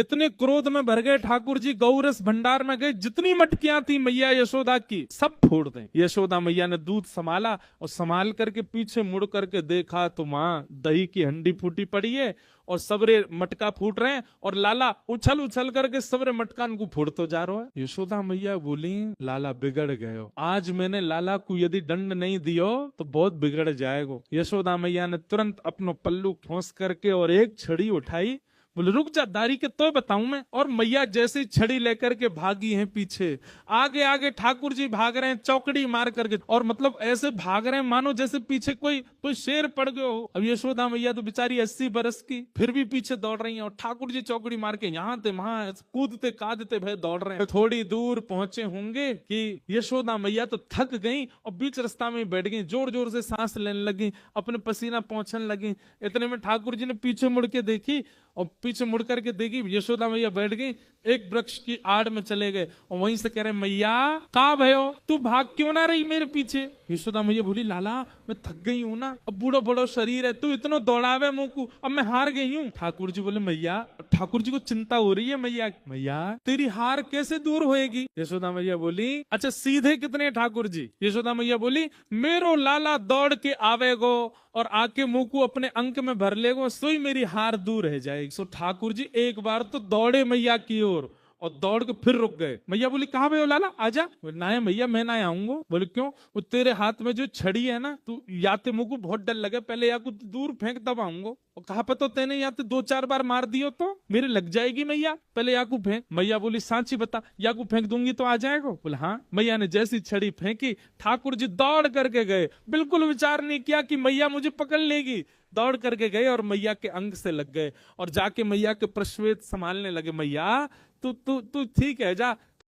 इतने क्रोध में भर गए ठाकुर जी, गौरस भंडार में गए, जितनी मटकियां थी मैया यशोदा की सब फोड़ दें। यशोदा मैया ने दूध संभाला और संभाल करके पीछे मुड़ करके देखा तो माँ दही की हंडी फूटी पड़ी है और सबरे मटका फूट रहे हैं और लाला उछल उछल करके सबरे मटकान को फोड़तो जा रहा है। यशोदा मैया बोली लाला बिगड़ गए हो, आज मैंने लाला को यदि दंड नहीं दियो तो बहुत बिगड़ जाएगा। यशोदा मैया ने तुरंत अपनो पल्लू ठोंस करके और एक छड़ी उठाई, बोले रुक जा दारी के तो बताऊं मैं। और मैया जैसे छड़ी लेकर के भागी हैं पीछे, आगे आगे ठाकुर जी भाग रहे हैं चौकड़ी मार करके, और मतलब ऐसे भाग रहे हैं मानो जैसे पीछे कोई शेर पड़ गयो हो। अब यशोदा मैया तो बेचारी 80 बरस की फिर भी पीछे दौड़ रही हैं और ठाकुर जी चौकड़ी मार के यहाँ थे वहां कूदते कादते भय दौड़ रहे हैं। थोड़ी दूर पहुंचे होंगे कि यशोदा मैया तो थक गई और बीच रास्ता में बैठ गई, जोर जोर से सांस लेने लगी, अपने पसीना पहुंचने लगी। इतने में ठाकुर जी ने पीछे मुड़ के देखी और पीछे मुड़ करके देखी यशोदा मैया बैठ गई, एक वृक्ष की आड़ में चले गए और वहीं से कह रहे मैया कहाँ भयो, तू भाग क्यों ना रही मेरे पीछे। यशोदा मैया बोली लाला मैं थक गई हूँ ना, अब बूढ़ो बड़ो शरीर है, तू इतना दौड़ावे मुंह को, अब मैं हार गई हूँ। ठाकुर जी बोले मैया, ठाकुर जी को चिंता हो रही है, मैया मैया तेरी हार कैसे दूर होएगी। यशोदा मैया बोली अच्छा सीधे कितने ठाकुर जी। यशोदा मैया बोली मेरो लाला दौड़ के आवेगो और आके मुंह को अपने अंक में भर लेगो, सोई मेरी हार दूर रह जाएगी। सो ठाकुर जी एक बार तो दौड़े मैया की ओर और दौड़ के फिर रुक गए। मैया बोली कहाँ भयो लाला आजा। ना है मैया मैं ना आऊंगा। बोले क्यों। वो तेरे हाथ में जो छड़ी है ना, तू याते मुझको बहुत डर लगे, पहले या कुछ दूर फेंक तब आऊंगा। और कहा पे तो तेने याते 2-4 बार मार दियो तो मेरे लग जाएगी मैया, पहले याकू फेंक। मैया बोली सांची बता, याकू फेंक दूंगी तो आ जाएगा। बोले हाँ। मैया ने जैसी छड़ी फेंकी ठाकुर जी दौड़ करके गए, बिल्कुल विचार नहीं किया कि मैया मुझे पकड़ लेगी, दौड़ करके गए और मैया के अंग से लग गए और जाके मैया के प्रश्वेत संभालने लगे। मैया तू तू तू ठीक है जा,